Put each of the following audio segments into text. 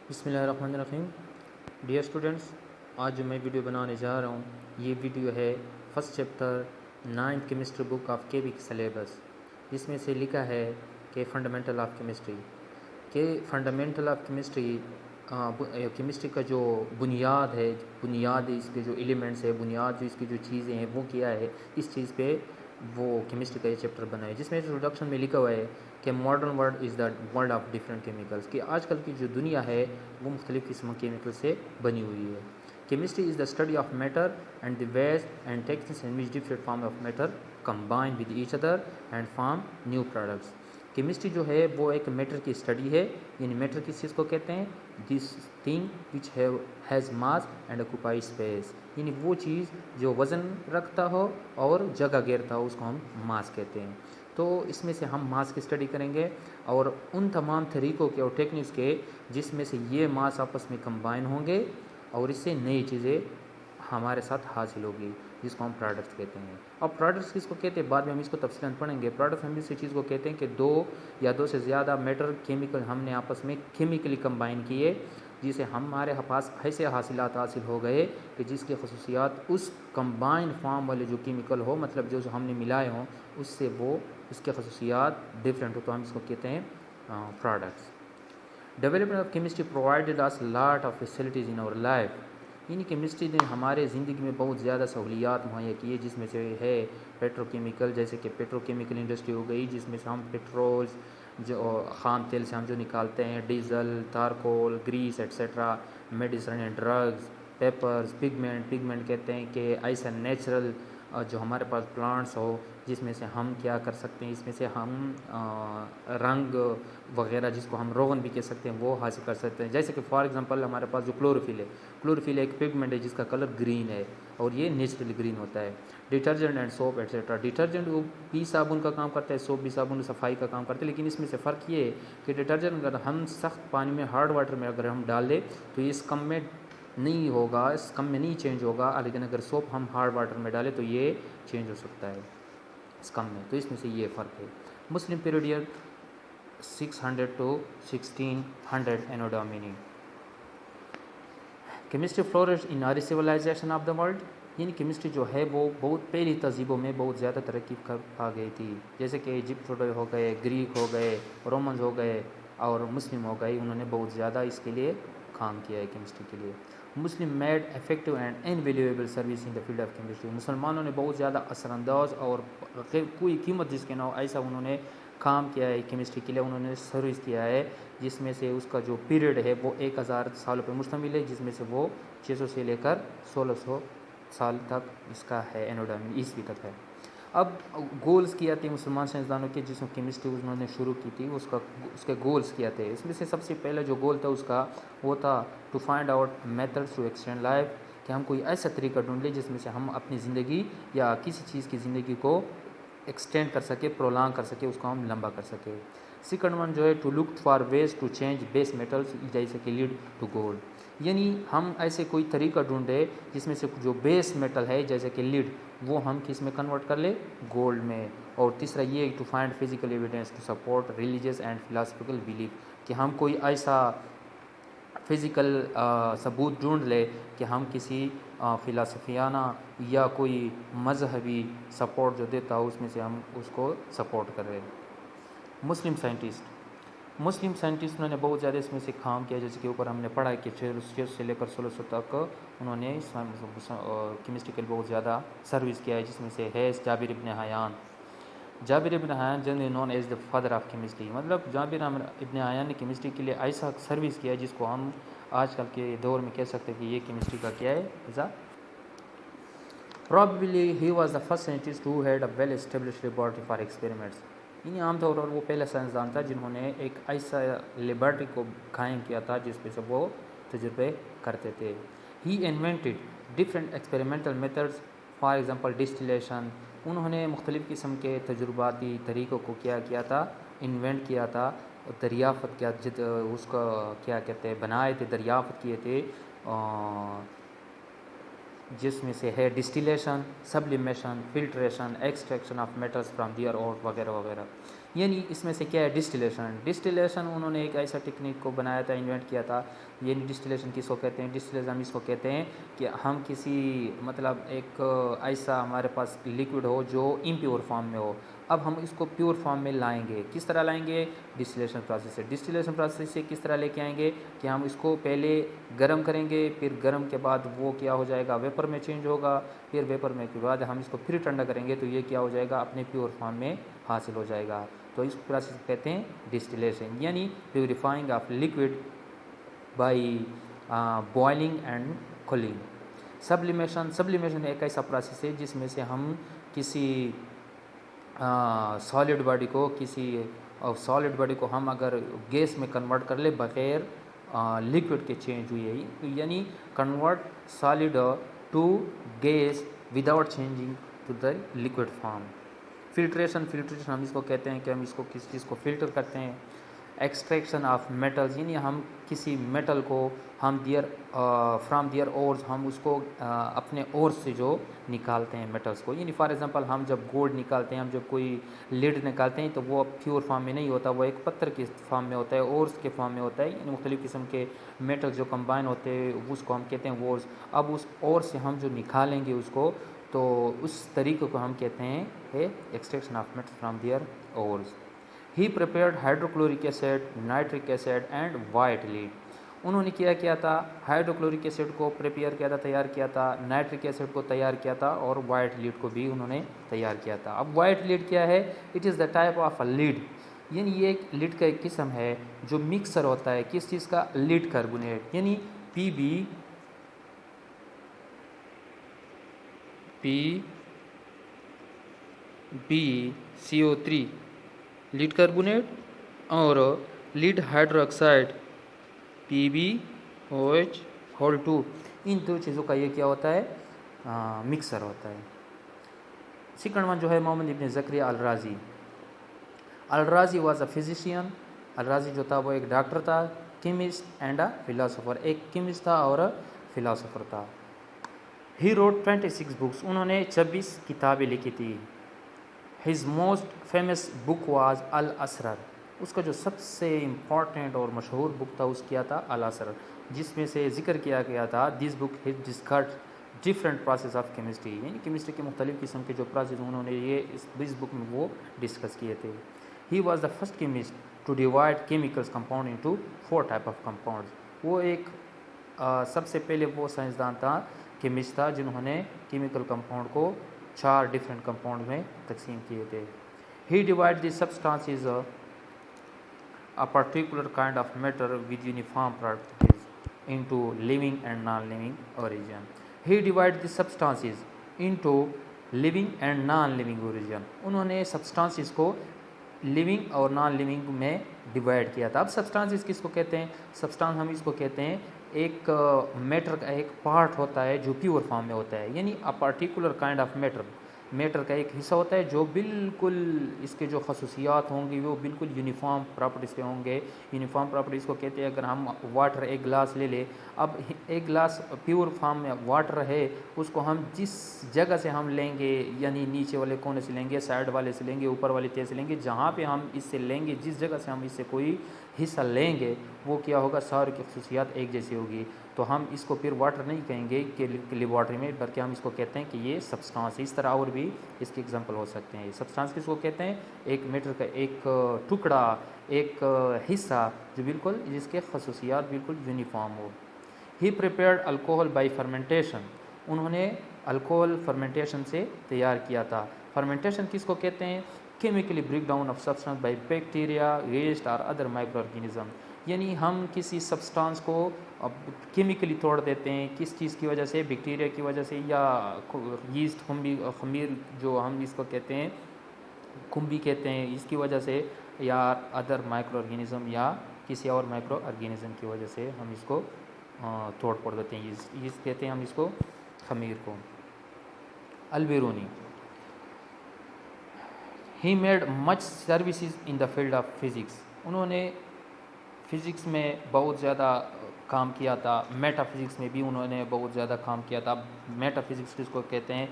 बिस्मिल्लाहिर्रहमानिर्रहीम। Dear students, आज जो मैं वीडियो बनाने जा रहा हूँ ये वीडियो है first chapter 9th chemistry book of केमिक सिलेबस। इसमें से लिखा है कि फंडामेंटल ऑफ केमिस्ट्री के फंडामेंटल ऑफ केमिस्ट्री केमिस्ट्री का जो बुनियाद इसके जो एलिमेंट्स है, बुनियाद जो इसकी जो चीज़ें हैं वो क्या है, इस चीज़ पे वो केमिस्ट्री का ये चैप्टर बना है। जिसमें इंट्रोडक्शन में लिखा हुआ है कि modern world is the world of different chemicals, कि आजकल की जो दुनिया है वो मुख्तलिफ़ किस्म के केमिकल से बनी हुई है। Chemistry is the study of matter and the ways and techniques in which different form of matter combine with each other and form new products. Chemistry जो है वो एक मैटर की स्टडी है। यानी मैटर किस चीज़ को कहते हैं? This thing which has mass and occupy space, यानी वो चीज़ जो वज़न रखता हो और जगह घेरता हो उसको हम मास कहते हैं। तो इसमें से हम मास की स्टडी करेंगे और उन तमाम तरीक़ों के और टेक्निक्स के जिसमें से ये मास आपस में कंबाइन होंगे और इससे नई चीज़ें हमारे साथ हासिल होगी, जिसको हम प्रोडक्ट्स कहते हैं। अब प्रोडक्ट्स किसको कहते हैं बाद में हम इसको तफसीलन पढ़ेंगे। प्रोडक्ट्स हम इसी चीज़ को कहते हैं कि दो या दो से ज़्यादा मैटर केमिकल हमने आपस में केमिकली कंबाइन किए, जिसे हमारे पास ऐसे हासिलात हासिल हो गए कि जिसकी खसूसियात उस कंबाइन फॉर्म वाले जो केमिकल हो, मतलब जो हमने मिलाए हों, उससे वो उसके खसूसियात डिफरेंट हो, तो हम इसको कहते हैं products. Development of chemistry provided us lot of facilities in our life, यानी केमिस्ट्री ने हमारे ज़िंदगी में बहुत ज़्यादा सहूलियात मुहैया की है, जिसमें से है पेट्रोकेमिकल, जैसे कि पेट्रोकेमिकल इंडस्ट्री हो गई, जिसमें से हम पेट्रोल जो ख़ाम तेल से हम जो निकालते हैं, diesel, charcoal, grease etcetera, medicine and drugs, papers, pigment कहते हैं कि ऐसा नेचुरल जो हमारे पास प्लांट्स हो जिसमें से हम क्या कर सकते हैं, इसमें से हम रंग वगैरह जिसको हम रोगन भी कह सकते हैं वो हासिल कर सकते हैं। जैसे कि फॉर एग्जांपल हमारे पास जो क्लोरोफिल है, क्लोरोफिल एक पिगमेंट है जिसका कलर ग्रीन है और ये नेचुरली ग्रीन होता है। Detergent and soap etcetera, detergent वो भी साबुन का काम करता है, सोप भी साबुन सफाई का काम करता है, लेकिन इसमें से फ़र्क ये है कि डिटर्जेंट अगर हम सख्त पानी में, हार्ड वाटर में अगर हम डाल दें तो ये इस कम में नहीं होगा, इस कम में नहीं चेंज होगा, लेकिन अगर सोप हम हार्ड वाटर में डालें तो ये चेंज हो सकता है इस कम में। तो इसमें से ये फ़र्क है। Muslim period 600 to 1600 anno domini. Chemistry flourish in Arab civilization of the world, यानी केमिस्ट्री जो है वो बहुत पहली तहजीबों में बहुत ज़्यादा तरक्की कर पा गई थी, जैसे कि इजिप्ट हो गए, ग्रीक हो गए, रोमन्स हो गए और मुस्लिम हो गए। उन्होंने बहुत ज़्यादा इसके लिए काम किया है केमिस्ट्री के लिए। Muslim made effective and invaluable service in the field of chemistry, मुसलमानों ने बहुत ज़्यादा असरअंदाज और कोई कीमत जिसके ना हो ऐसा उन्होंने काम किया है केमिस्ट्री के लिए, उन्होंने सर्विस किया है, जिसमें से उसका जो पीरियड है वो 1000 सालों पर मुश्तमिल है, जिसमें से वो 600 से लेकर 1600 साल तक इसका है, एनोडॉमी ईस्वी तक है। अब गोल्स किया थे मुसलमान साइंसदानों के जिसमें केमिस्ट्री उन्होंने शुरू की थी, उसके गोल्स किया थे। इसमें से सबसे पहला जो गोल था उसका वो था to find out methods to extend life, कि हम कोई ऐसा तरीका ढूंढ लें जिसमें से हम अपनी ज़िंदगी या किसी चीज़ की ज़िंदगी को एक्सटेंड कर सके, प्रोलॉन्ग कर सके, उसको हम लंबा कर सके। सेकंड वन जो है to look for ways to change base metals जैसे कि लीड टू गोल्ड, यानी हम ऐसे कोई तरीका ढूंढे जिसमें से जो बेस मेटल है जैसे कि लीड वो हम किस में कन्वर्ट कर ले, गोल्ड में। और तीसरा ये to find physical evidence to support religious and philosophical belief, कि हम कोई ऐसा फिज़िकल सबूत ढूंढ ले कि हम किसी फ़िलासफ़ियाना या कोई मज़हबी सपोर्ट जो देता हो उसमें से हम उसको सपोर्ट कर रहे हैं। मुस्लिम साइंटिस्ट उन्होंने बहुत ज़्यादा इसमें से काम किया, जैसे के ऊपर हमने पढ़ा है कि 600 से लेकर 1600 तक उन्होंने केमिस्ट्री के लिए बहुत ज़्यादा सर्विस किया है, जिसमें से है Jabir ibn Hayyan. Jabir ibn Hayyan generally known as the father of chemistry, मतलब जाबिर इब्न हयान ने केमिस्ट्री के लिए ऐसा सर्विस किया है जिसको हम आजकल के दौर में कह सकते हैं कि ये केमिस्ट्री का क्या है हिस्सा। Probably he was the first scientist who had a well-established laboratory for experiments, यानी आमतौर पर वो पहला साइंसदान था जिन्होंने एक ऐसा लेबॉरेटरी को कायम किया था जिसपे से वो तजुर्बे करते थे। He invented different experimental methods, for example distillation, उन्होंने मुख्तलिफ़ किस्म के तजुर्बाती तरीक़ों को क्या किया था, इन्वेंट किया था, दरियाफ़त किया, उसका क्या कहते हैं, बनाए थे, दरियाफ़त किए थे, जिसमें से है distillation, sublimation, filtration, extraction of metals from their और वगैरह वगैरह। यानी इसमें से क्या है, डिस्टिलेशन। डिस्टिलेशन उन्होंने एक ऐसा टेक्निक को बनाया था, इन्वेंट किया था। ये डिस्टिलेशन किसको कहते हैं, डिस्टिलेशन हम इसको कहते हैं कि हम किसी मतलब एक ऐसा हमारे पास लिक्विड हो जो इम्प्योर फॉर्म में हो, अब हम इसको प्योर फॉर्म में लाएंगे। किस तरह लाएंगे, डिस्टिलेशन प्रोसेस से। डिस्टिलेशन प्रोसेस से किस तरह लेके आएंगे कि हम इसको पहले गर्म करेंगे, फिर गर्म के बाद वो क्या हो जाएगा, वेपर में चेंज होगा, फिर वेपर में के बाद हम इसको फिर ठंडा करेंगे तो ये क्या हो जाएगा, अपने प्योर फॉर्म में हासिल हो जाएगा। तो इस प्रोसेस को कहते हैं डिस्टिलेशन, यानी purifying of liquid by boiling and cooling. Sublimation, sublimation एक ऐसा प्रोसेस है जिसमें से हम किसी सॉलिड बॉडी को, किसी सॉलिड बॉडी को हम अगर गैस में कन्वर्ट कर ले बग़ैर लिक्विड के चेंज हुए, यानी convert solid to gas without changing to the liquid form. Filtration, filtration हम इसको कहते हैं कि हम इसको किस चीज़ को फिल्टर करते हैं। एक्सट्रैक्शन ऑफ मेटल्स, यानी हम किसी मेटल को हम फ्राम दियर ओर्स, हम उसको अपने ओर्स से जो निकालते हैं मेटल्स को। यानी फॉर एग्जांपल हम जब गोल्ड निकालते हैं, हम जब कोई लीड निकालते हैं तो वो प्योर फॉर्म में नहीं होता, वो एक पत्थर के फॉर्म में होता है, ओर्स के फॉर्म में होता है। यानी मुख्तलिफ़ किस्म के मेटल जो कंबाइन होते हैं उसको हम कहते हैं ओर्स। अब उस ओर्स से हम जो निकालेंगे उसको, तो उस तरीके को हम कहते हैं extraction of metal from their ores. He prepared hydrochloric acid, nitric acid and white lead. उन्होंने किया था, हाइड्रोक्लोरिक एसिड को प्रिपेयर किया था, तैयार किया था, नाइट्रिक एसिड को तैयार किया था और वाइट लीड को भी उन्होंने तैयार किया था। अब वाइट लीड क्या है, it is the type of a lead, यानी ये एक लीड का एक किस्म है जो मिक्सर होता है किस चीज़ का, लीड कार्बोनेट, यानी PbCO3 लीड कार्बोनेट और लीड हाइड्रोक्साइड PbOH2, इन दो चीज़ों का ये क्या होता है, मिक्सर होता है। सेकंड वन जो है मोहम्मद इब्न ज़करिया अल राज़ी। अल राज़ी वाज अ फिजिशियन, अल राज़ी जो था वो एक डॉक्टर था, केमिस्ट एंड अ फिलोसोफर, एक केमिस्ट था और फिलोसोफर था। ही रोट 26 बुक्स, उन्होंने 26 किताबें लिखी थी। His most famous book was Al Asrar, उसका जो सबसे इम्पॉर्टेंट और मशहूर बुक था उस क्या था, अल असरर, जिसमें से जिक्र किया गया था this book his discuss different process of chemistry, यानी केमिस्ट्री के मुख्तलिफ़ किस्म के जो प्रोसेस उन्होंने ये इस बुक में वो डिस्कस किए थे। He was the first chemist to divide chemicals compound into 4 type of compounds. वो एक सबसे पहले वो साइंसदान था, केमिस्ट था, जिन्होंने केमिकल कंपाउंड को 4 डिफरेंट कंपाउंड में तकसीम किए थे। He divide the substances a particular kind of matter with uniform properties into living and non-living origin. He divided the substances into living and non-living origin. उन्होंने substances को living और non living में divide किया था। अब substances किसको कहते हैं, सब्सटेंस हम इसको कहते हैं एक मैटर का एक पार्ट होता है जो प्योर फॉर्म में होता है, यानी a particular kind of matter का एक हिस्सा होता है जो बिल्कुल इसके जो खसूसियात होंगी वो बिल्कुल यूनिफॉर्म प्रॉपर्टीज़ के होंगे। यूनिफॉर्म प्रॉपर्टीज़ को कहते हैं, अगर हम वाटर एक गिलास ले ले, अब एक गिलास प्योर फॉर्म में वाटर है, उसको हम जिस जगह से हम लेंगे, यानी नीचे वाले कोने से लेंगे, साइड वाले से लेंगे, ऊपर वाले तेज से लेंगे, जहाँ पे हम इससे लेंगे, जिस जगह से हम इससे कोई हिस्सा लेंगे वो क्या होगा, सारी की खसूसियात एक जैसी होगी। तो हम इसको फिर वाटर नहीं कहेंगे कि लेबॉर्ट्री में, बल्कि हम इसको कहते हैं कि ये सब्सटेंस। इस तरह और भी इसके एग्जांपल हो सकते हैं। सब्सटेंस किसको कहते हैं, एक मैटर का एक टुकड़ा, एक हिस्सा जो बिल्कुल जिसके खसूसियात बिल्कुल यूनिफॉर्म हो। He prepared alcohol by fermentation, उन्होंने अल्कोहल फर्मेंटेशन से तैयार किया था। फर्मेंटेशन किसको कहते हैं, chemically break down of substance by bacteria, yeast और अदर माइक्रो ऑर्गेनिज्म, यानी हम किसी सब्सटेंस को अब केमिकली तोड़ देते हैं, किस चीज़ की वजह से, बैक्टीरिया की वजह से, या यीस्ट, खमीर जो हम इसको कहते हैं, खुम्बी कहते हैं, इसकी वजह से, या अदर माइक्रो ऑर्गेनिज्म या किसी और माइक्रो ऑर्गेनिज्म की वजह से हम इसको तोड़ फोड़ देते हैं। यीस्ट कहते हैं हम इसको, खमीर को। Alberuni, he made much services in the field of physics, उन्होंने फ़िज़िक्स में बहुत ज़्यादा काम किया था। मेटाफिज़िक्स में भी उन्होंने बहुत ज़्यादा काम किया था। मेटाफिज़िक्स किसको कहते हैं,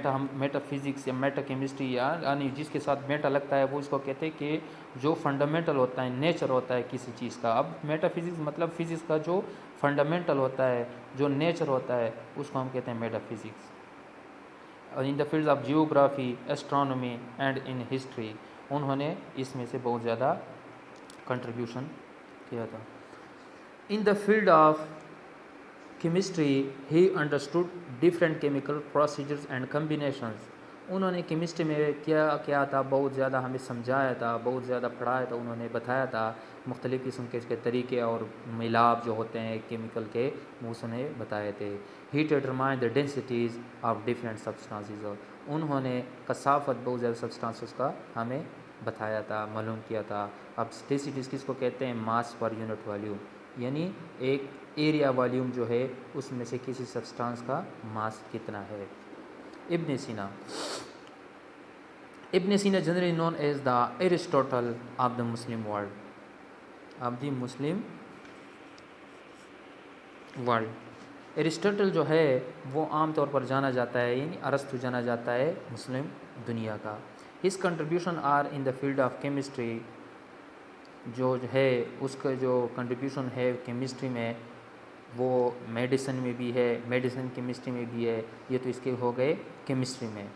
हम मेटाफिज़िक्स या मेटा केमिस्ट्री यानी जिसके साथ मेटा लगता है वो इसको कहते हैं कि जो फंडामेंटल होता है, नेचर होता है किसी चीज़ का। अब मेटाफिज़िक्स मतलब फिज़िक्स का जो फंडामेंटल होता है, जो नेचर होता है, उसको हम कहते हैं metaphysics. In the field of geography, astronomy and in history उन्होंने इसमें से बहुत ज़्यादा कंट्रीब्यूशन किया था। इन the field of chemistry he understood different chemical procedures and combinations. उन्होंने केमिस्ट्री में क्या क्या था, बहुत ज़्यादा हमें समझाया था, बहुत ज़्यादा पढ़ाया था, उन्होंने बताया था मुख्तलिफ़ किस्म के इसके तरीके और मिलाप जो होते हैं केमिकल के, वो उसने बताए थे। He determine the densities of different substances, और उन्होंने कसाफत बहुत ज़्यादा सब्सटेंसेस का हमें बताया था, मालूम किया था। अब डेंसिटीज़ किसको कहते हैं, मास पर यूनिट वॉल्यूम, यानी एक एरिया वॉल्यूम जो है उसमें से किसी सब्सटेंस का मास कितना है। इब्न Sina, Ibn Sina generally known as the Aristotle of the Muslim world, of the Muslim world. Aristotle जो है वो आम तौर पर जाना जाता है, यानी अरस्तु जाना जाता है मुस्लिम दुनिया का। His contribution are in the field of chemistry, जो है उसका जो कंट्रीब्यूशन है केमिस्ट्री में वो मेडिसिन में भी है, मेडिसिन केमिस्ट्री में भी है। ये तो इसके हो गए केमिस्ट्री में।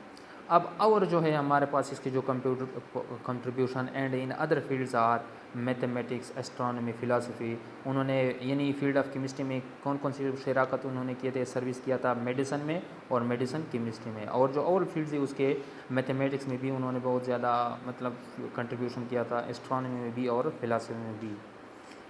अब और जो है हमारे पास इसके जो contribution and in other fields are mathematics, astronomy, philosophy. उन्होंने यानी फील्ड ऑफ केमिस्ट्री में कौन कौन सी शराकत उन्होंने किए थे, सर्विस किया था मेडिसिन में और मेडिसिन केमिस्ट्री में। और जो और फील्ड्स है उसके मैथमेटिक्स में भी उन्होंने बहुत ज़्यादा मतलब कंट्रीब्यूशन किया था, एस्ट्रोनॉमी में भी और फिलासफी में भी।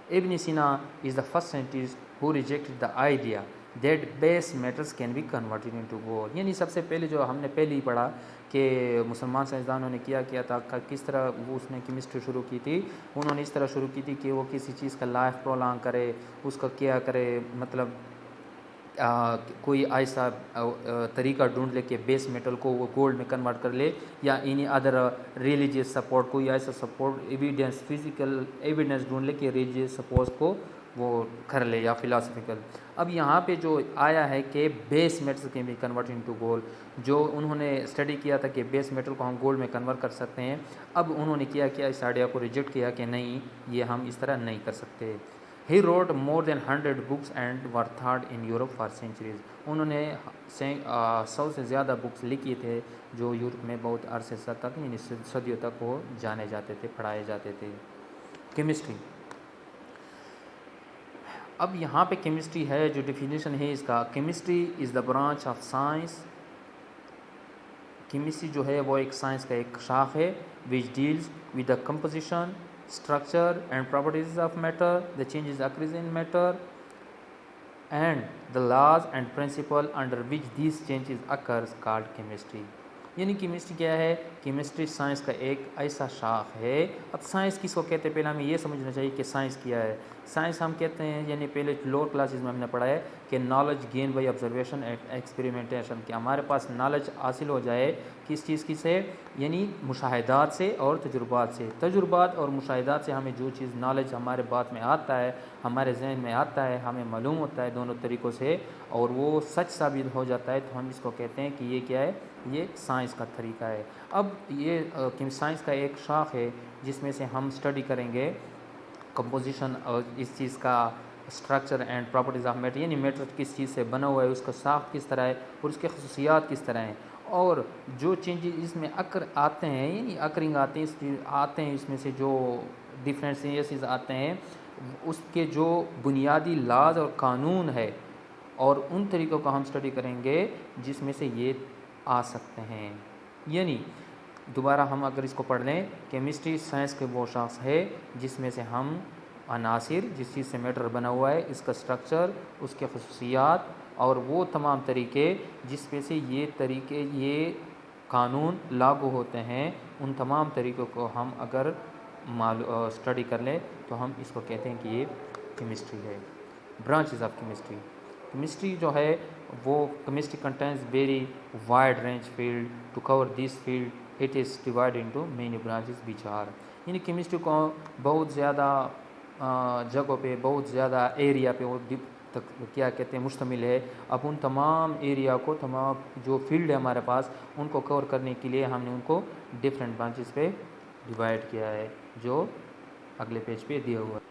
Ibn Sina is the first scientist who rejected the idea that base metals can be converted into gold। यानी सबसे पहले जो हमने पहले ही पढ़ा कि मुसलमान साइंसदानों ने किया था, किस तरह वो उसने केमिस्ट्री शुरू की थी। उन्होंने इस तरह शुरू की थी कि वो किसी चीज़ का लाइफ प्रोलॉन्ग करे, उसका क्या करे, मतलब कोई ऐसा तरीका ढूंढ ले कि बेस मेटल को वो गोल्ड में कन्वर्ट कर ले, या एनी अदर रिलीजियस सपोर्ट, कोई ऐसा सपोर्ट एविडेंस, फिजिकल एविडेंस ढूंढ ले कि रिलीजियस सपोर्ट को वो कर ले, या फिलासफिकल। अब यहाँ पे जो आया है कि base metal can be convert into gold, जो उन्होंने स्टडी किया था कि बेस मेटल को हम गोल्ड में कन्वर्ट कर सकते हैं। अब उन्होंने किया इस आइडिया को रिजेक्ट किया कि नहीं, ये हम इस तरह नहीं कर सकते। He wrote more than 100 books and were thought in Europe for centuries। उन्होंने 100 से ज़्यादा बुक्स लिखी थे जो यूरोप में बहुत अरसे तक, यानी सदियों तक वो जाने जाते थे, पढ़ाए जाते थे। केमिस्ट्री, अब यहाँ पे केमिस्ट्री है, जो डिफिनेशन है इसका, chemistry is the branch of science. Chemistry जो है वो एक साइंस का एक शाख है, which deals with the composition, structure and properties of matter, the changes occurs in matter, and the laws and principle under which these changes occurs called chemistry। यानी chemistry क्या है, केमिस्ट्री साइंस का एक ऐसा शाख है। अब साइंस किसको कहते हैं, पहले हमें ये समझना चाहिए कि साइंस क्या है। साइंस हम कहते हैं, यानी पहले लोअर क्लासेस में हमने पढ़ा है कि knowledge gain by observation and experimentation, कि हमारे पास नॉलेज हासिल हो जाए किस चीज़ की से, यानी मुशाहिदात से और तजुर्बात से। तजुर्बात और मुशाहिदात से हमें जो चीज़ नॉलेज हमारे बात में आता है, हमारे जहन में आता है, हमें मालूम होता है दोनों तरीक़ों से, और वो सच साबित हो जाता है, तो हम इसको कहते हैं कि ये क्या है, ये साइंस का तरीका है। अब ये साइंस का एक शाख है जिसमें से हम स्टडी करेंगे कंपोजिशन और इस चीज़ का, structure and properties of matter, यानी मैटर किस चीज़ से बना हुआ है, उसका साख किस तरह है और उसके खसूसियात किस तरह हैं, और जो चेंजेस इसमें अकर आते हैं, यानी अकरिंग आते हैं इसमें से जो डिफरेंशिएशंस आते हैं, उसके जो बुनियादी लाज और कानून है, और उन तरीक़ों का हम स्टडी करेंगे जिसमें से ये आ सकते हैं। यानी दोबारा हम अगर इसको पढ़ लें, केमिस्ट्री साइंस के वो शाख है जिसमें से हम अनासिर, जिस चीज़ से मैटर बना हुआ है, इसका स्ट्रक्चर, उसके खसूसियात और वो तमाम तरीके जिस पे से ये कानून लागू होते हैं, उन तमाम तरीक़ों को हम अगर स्टडी कर लें तो हम इसको कहते हैं कि ये केमिस्ट्री है। ब्रांचेस ऑफ केमिस्ट्री, केमिस्ट्री जो है वो chemistry contains very wide range field. To cover this field it is divide into many branches which are, यानी केमिस्ट्री को बहुत ज़्यादा जगहों पे, बहुत ज़्यादा एरिया पे वो तक क्या कहते हैं मुश्तमिल है। अब उन तमाम एरिया को, तमाम जो फील्ड है हमारे पास, उनको कवर करने के लिए हमने उनको डिफरेंट ब्रांचेस पे डिवाइड किया है, जो अगले पेज पे दिया हुआ है।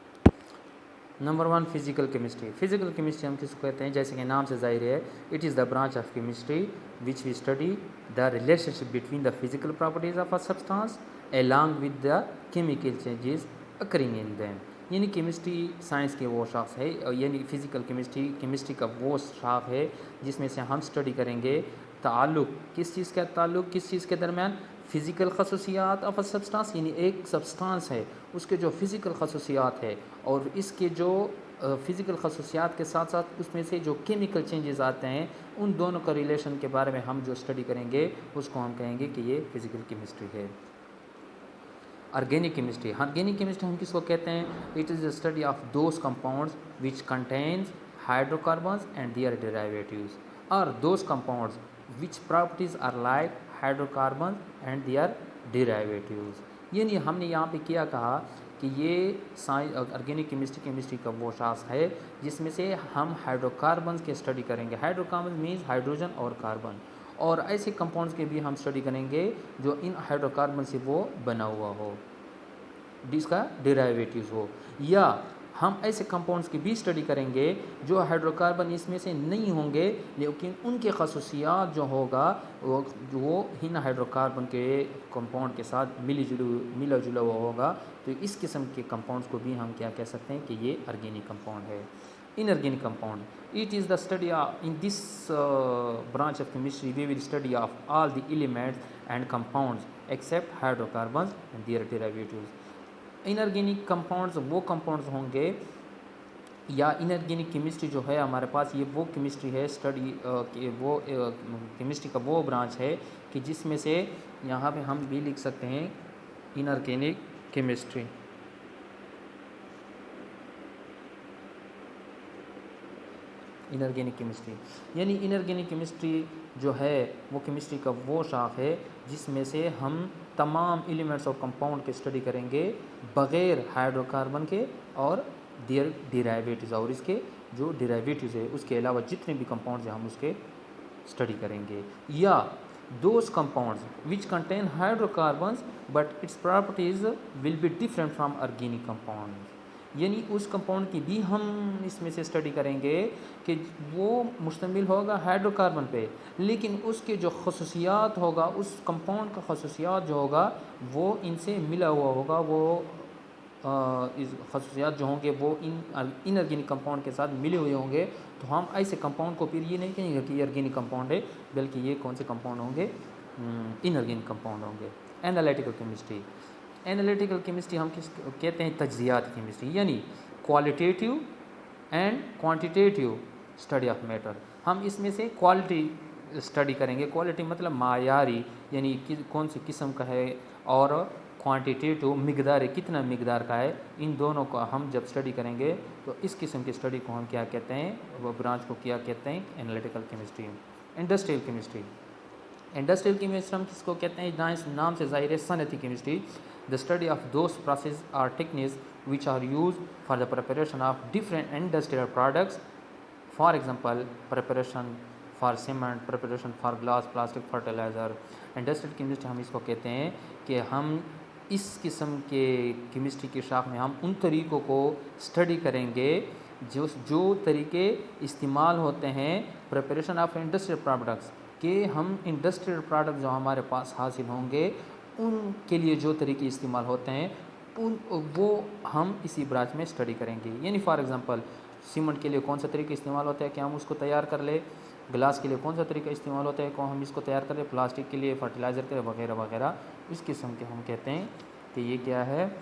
Number 1, physical chemistry. Physical chemistry हम किसको कहते हैं? जैसे कि नाम से जाहिर है, it is the branch of chemistry which we study the relationship between the physical properties of a substance along with the chemical changes occurring in them। यानी केमिस्ट्री साइंस के वो शाख है, यानी फिज़िकल केमिस्ट्री का वो शाख है जिसमें से हम स्टडी करेंगे ताल्लुक़, किस चीज़ का ताल्लुक़, किस चीज़ के दरमियान? फ़िज़िकल खसूसियात ऑफ अ सब्सटेंस, यानी एक सब्सटेंस है उसके जो फ़िज़िकल खसूसियात है, और इसके जो फ़िज़िकल खसूसियात के साथ साथ उसमें से जो केमिकल चेंजेस आते हैं, उन दोनों का रिलेशन के बारे में हम जो स्टडी करेंगे उसको हम कहेंगे कि ये फ़िज़िकल केमिस्ट्री है। Organic chemistry. ऑर्गेनिक केमिस्ट्री हम किसको कहते हैं? It is the study of those compounds which contains hydrocarbons and their derivatives, और those compounds which properties are like hydrocarbon and their derivatives. यानी हमने यहाँ पे क्या कहा कि ये ऑर्गेनिक केमिस्ट्री का वो शाख है जिसमें से हम हाइड्रोकार्बन्स के स्टडी करेंगे। हाइड्रोकार्बन मीन्स हाइड्रोजन और कार्बन, और ऐसे कंपाउंड्स के भी हम स्टडी करेंगे जो इन हाइड्रोकार्बन से वो बना हुआ हो, जिसका डेरिवेटिव्स हो, या हम ऐसे कंपाउंड्स की भी स्टडी करेंगे जो हाइड्रोकार्बन इसमें से नहीं होंगे लेकिन उनके खसूसियात जो होगा वो इन हाइड्रोकार्बन के कंपाउंड के साथ मिला जुला हुआ होगा। तो इस किस्म के कंपाउंड्स को भी हम क्या कह सकते हैं कि ये ऑर्गेनिक कंपाउंड है। Inorganic compound, it is the study of, in this branch of chemistry we will study of all the elements and compounds except hydrocarbons and their derivatives। Inorganic compounds वो कंपाउंड्स होंगे, या inorganic chemistry जो है हमारे पास, ये वो chemistry है study वो केमिस्ट्री का वो ब्रांच है कि जिसमें से यहाँ पे हम भी लिख सकते हैं इनऑर्गेनिक केमिस्ट्री। इनऑर्गेनिक केमिस्ट्री यानी इनऑर्गेनिक केमिस्ट्री जो है वो केमिस्ट्री का वो शाख है जिसमें से हम तमाम एलिमेंट्स और कंपाउंड के स्टडी करेंगे बग़ैर हाइड्रोकार्बन के और देयर डेरिवेटिव्स, और इसके जो डेरिवेटिव्स है उसके अलावा जितने भी कंपाउंड्स हैं हम उसके स्टडी करेंगे। या those compounds which contain hydrocarbons but its properties will be different from organic compound, यानी उस कंपाउंड की भी हम इसमें से स्टडी करेंगे कि वो मुश्तमिल होगा हाइड्रोकार्बन पे, लेकिन उसके जो खसूसियात होगा, उस कंपाउंड का खसूसियात जो होगा वो इनसे मिला हुआ होगा, वो इस खसूसियात जो होंगे वो इनऑर्गेनिक कंपाउंड के साथ मिले हुए होंगे। तो हम ऐसे कंपाउंड को फिर ये नहीं कहेंगे कि ये ऑर्गेनिक कंपाउंड है, बल्कि ये कौन से कंपाउंड होंगे? इनऑर्गेनिक कंपाउंड होंगे। Analytical chemistry. एनालिटिकल केमिस्ट्री हम किस कहते हैं? तज्जियात केमिस्ट्री, यानी qualitative and quantitative study of matter. हम इसमें से क्वालिटी स्टडी करेंगे, क्वालिटी मतलब मायारी, यानी कौन सी किस्म का है, और क्वांटिटेटिव मिकदार है, कितना मिकदार का है। इन दोनों को हम जब स्टडी करेंगे तो इस किस्म की स्टडी को हम क्या कहते हैं? वो ब्रांच को क्या कहते हैं? Analytical chemistry. Industrial chemistry. Industrial chemistry हम किसको कहते हैं? नाम से जाहिर है सनती chemistry. The study of those processes or techniques which are used for the preparation of different industrial products, for example preparation for cement, preparation for glass, plastic, fertilizer। Industrial chemistry हम इसको कहते हैं कि हम इस किस्म के केमिस्ट्री की शाख में हम उन तरीक़ों को स्टडी करेंगे जो तरीके इस्तेमाल होते हैं प्रिपरेशन ऑफ इंडस्ट्रियल प्रोडक्ट्स के। हम इंडस्ट्रियल प्रोडक्ट जो हमारे पास हासिल होंगे उनके लिए जो तरीके इस्तेमाल होते हैं वो हम इसी ब्रांच में स्टडी करेंगे। यानी फॉर एग्जांपल सीमेंट के लिए कौन सा तरीका इस्तेमाल होता है कि हम उसको तैयार कर ले, ग्लास के लिए कौन सा तरीका इस्तेमाल होता है को हम इसको तैयार कर ले, प्लास्टिक के लिए, फर्टिलाइज़र के लिए वगैरह वगैरह। इस किस्म के हम कहते हैं कि ये क्या है?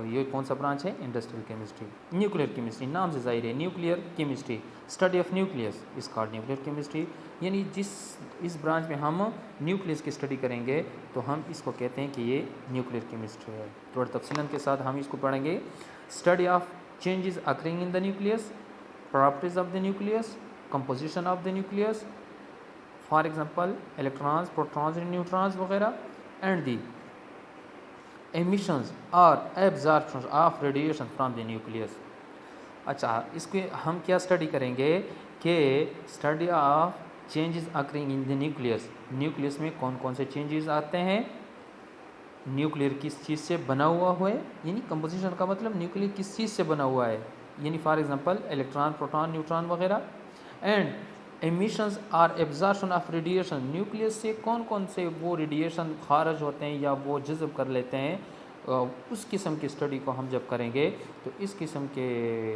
ये कौन सा ब्रांच है? Industrial chemistry. न्यूक्लियर केमिस्ट्री, नाम से जाहिर है nuclear chemistry, study of nucleus is called nuclear chemistry. यानी इस ब्रांच में हम न्यूक्लियस की स्टडी करेंगे तो हम इसको कहते हैं कि ये न्यूक्लियर केमिस्ट्री है। थोड़ा तफसीलन के साथ हम इसको पढ़ेंगे। Study of changes occurring in the nucleus, properties of the nucleus, composition of the nucleus, for example electrons, protons and neutrons वगैरह, and the emissions or absorption of radiation from the nucleus। अच्छा, इसके हम क्या study करेंगे कि study of changes occurring in the nucleus. Nucleus में कौन कौन से चेंजेस आते हैं, न्यूक्लियर किस चीज़ से बना हुआ है, यानी कंपोजिशन का मतलब न्यूक्लियर किस चीज़ से बना हुआ है, यानी for example electron, proton, neutron वगैरह। And emissions or absorption of radiation, nucleus से कौन कौन से वो रेडिएशन खारिज होते हैं या वो जज़ब कर लेते हैं, उस किस्म की स्टडी को हम जब करेंगे तो इस किस्म के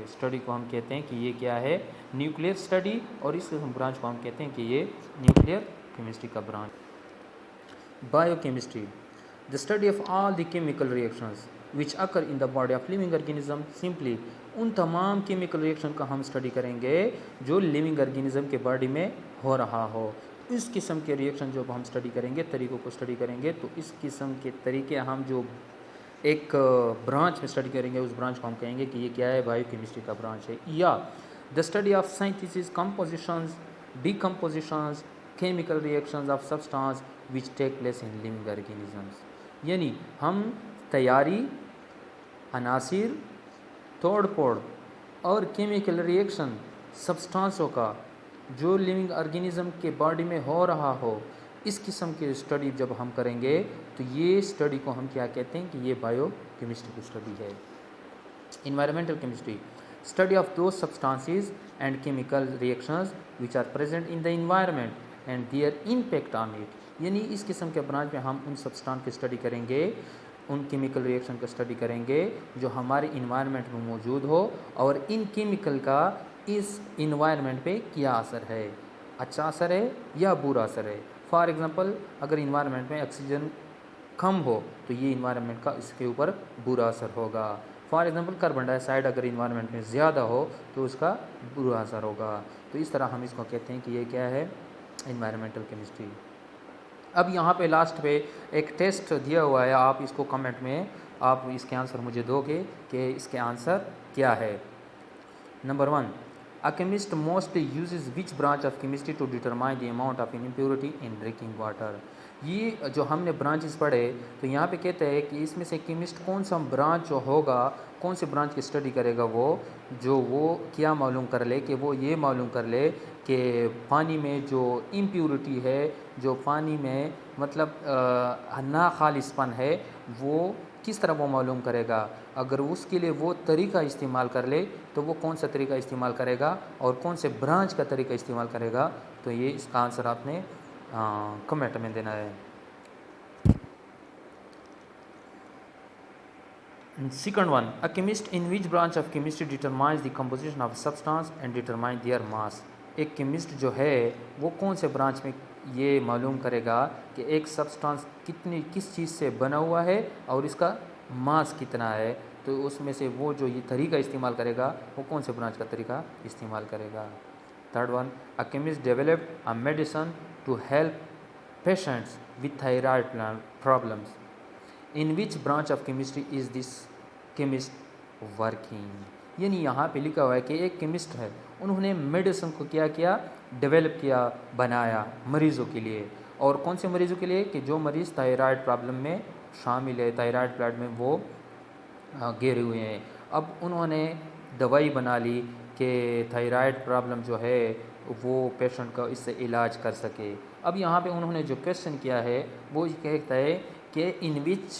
स्टडी को हम कहते हैं कि ये क्या है, न्यूक्लियर स्टडी। और इस ब्रांच को हम कहते हैं कि ये न्यूक्लियर केमिस्ट्री का branch. Biochemistry, the study of all the chemical reactions which occur in the body of living organism। simply उन तमाम केमिकल रिएक्शन का हम स्टडी करेंगे जो लिविंग ऑर्गेनिज्म के बॉडी में हो रहा हो। इस किस्म के रिएक्शन जो हम स्टडी करेंगे, तरीक़ों को स्टडी करेंगे, तो इस किस्म के तरीके हम जो एक ब्रांच में स्टडी करेंगे उस ब्रांच को हम कहेंगे कि ये क्या है, बायोकेमिस्ट्री का ब्रांच है। या the study of synthesis, compositions, decompositions, chemical reactions of substance which take place in living organisms, यानी हम तैयारी, अनासिर, तोड़ फोड़ और केमिकल रिएक्शन सब्सटेंसों का जो लिविंग ऑर्गेनिज्म के बॉडी में हो रहा हो, इस किस्म की स्टडी जब हम करेंगे तो ये स्टडी को हम क्या कहते हैं कि ये बायोकेमिस्ट्री की स्टडी है। Environmental chemistry, study of those substances and chemical reactions which are present in the environment and their impact on it, यानी इस किस्म के ब्रांच में हम उन सब्सटेंस की स्टडी करेंगे, उन केमिकल रिएक्शन का स्टडी करेंगे जो हमारे इन्वायरमेंट में मौजूद हो और इन केमिकल का इस इन्वायरमेंट पे क्या असर है, अच्छा असर है या बुरा असर है। फॉर एग्जांपल अगर इन्वायरमेंट में ऑक्सीजन कम हो तो ये इन्वायरमेंट का इसके ऊपर बुरा असर होगा। फॉर एग्जांपल कार्बन डाइऑक्साइड अगर इन्वायरमेंट में ज़्यादा हो तो उसका बुरा असर होगा। तो इस तरह हम इसको कहते हैं कि ये क्या है, इन्वायरमेंटल केमिस्ट्री। अब यहाँ पे लास्ट पे एक टेस्ट दिया हुआ है, आप इसको कमेंट में आप इसके आंसर मुझे दोगे कि इसके आंसर क्या है। Number 1, a chemist mostly uses which branch of chemistry to determine the amount of impurity in drinking water. ये जो हमने ब्रांचेस पढ़े तो यहाँ पे कहते हैं कि इसमें से केमिस्ट कौन सा ब्रांच जो होगा, कौन से ब्रांच की स्टडी करेगा, वो क्या मालूम कर ले कि वो ये मालूम कर ले कि पानी में जो इम्प्योरिटी है, जो पानी में मतलब ना खालिसपन है, वो किस तरह वो मालूम करेगा। अगर उसके लिए वो तरीका इस्तेमाल कर ले तो वो कौन सा तरीका इस्तेमाल करेगा और कौन से ब्रांच का तरीका इस्तेमाल करेगा, तो ये इसका आंसर आपने कमेंट में देना है। Second one, a chemist in which branch of chemistry determines the composition of substance and determine their mass। एक केमिस्ट जो है वो कौन से ब्रांच में ये मालूम करेगा कि एक सब्सटेंस किस चीज़ से बना हुआ है और इसका मास कितना है, तो उसमें से वो जो ये तरीका इस्तेमाल करेगा वो कौन से ब्रांच का तरीका इस्तेमाल करेगा। Third one, a chemist developed a medicine to help patients with thyroid problems. In which branch of chemistry is this chemist working. यानी यहाँ पे लिखा हुआ है कि एक केमिस्ट है, उन्होंने मेडिसिन को क्या किया, डेवलप किया, बनाया मरीज़ों के लिए। और कौन से मरीज़ों के लिए कि जो मरीज़ थायराइड प्रॉब्लम में शामिल है, थायराइड ब्लड में वो घिरे हुए हैं। अब उन्होंने दवाई बना ली कि थायराइड प्रॉब्लम जो है वो पेशेंट का इससे इलाज कर सके। अब यहाँ पे उन्होंने जो क्वेश्चन किया है वो कहता है कि in which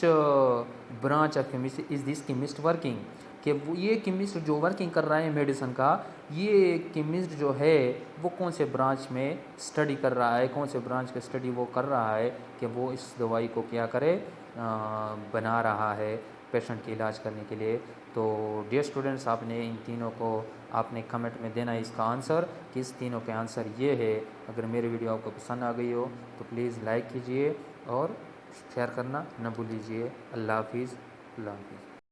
branch of chemistry is this chemist working, कि वो ये केमिस्ट जो वर्किंग कर रहा है मेडिसिन का, ये केमिस्ट जो है वो कौन से ब्रांच में स्टडी कर रहा है, कौन से ब्रांच का स्टडी वो कर रहा है कि वो इस दवाई को क्या करे, बना रहा है पेशेंट के इलाज करने के लिए। तो डियर स्टूडेंट्स, आपने इन तीनों को आपने कमेंट में देना है इसका आंसर कि इस तीनों के आंसर ये है। अगर मेरी वीडियो आपको पसंद आ गई हो तो प्लीज़ लाइक कीजिए और शेयर करना न भूलिए। अल्लाह हाफिज़।